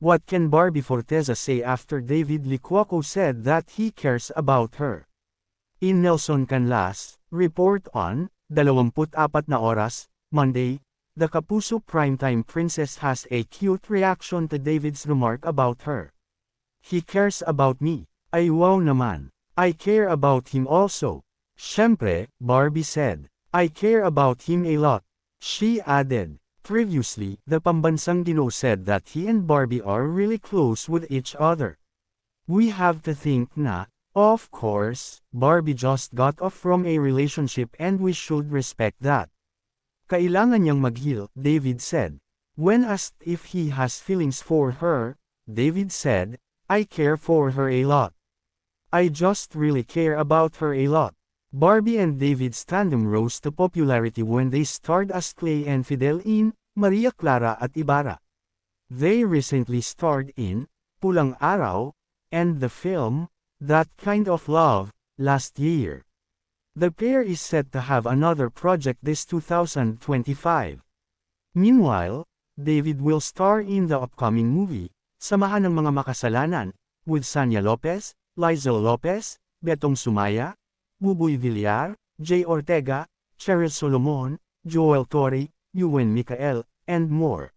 What can Barbie Forteza say after David Licuaco said that he cares about her? In Nelson Canlas, report on, 24 na oras, Monday, the Kapuso primetime princess has a cute reaction to David's remark about her. He cares about me. Ay wow naman. I care about him also. Syempre, Barbie said. I care about him a lot. She added. Previously, the pambansang Ginoo said that he and Barbie are really close with each other. We have to think na, of course, Barbie just got off from a relationship and we should respect that. Kailangan niyang mag-heal, David said. When asked if he has feelings for her, David said, I care for her a lot. I just really care about her a lot. Barbie and David's tandem rose to popularity when they starred as Clay and Fidel in Maria Clara at Ibarra. They recently starred in Pulang Araw and the film That Kind of Love last year. The pair is set to have another project this 2025. Meanwhile, David will star in the upcoming movie, Samahan ng Mga Makasalanan, with Sanya Lopez, Lizel Lopez, Betong Sumaya, Buboy Villar, Jay Ortega, Cheryl Solomon, Joel Torre, Ewan Micael, and more.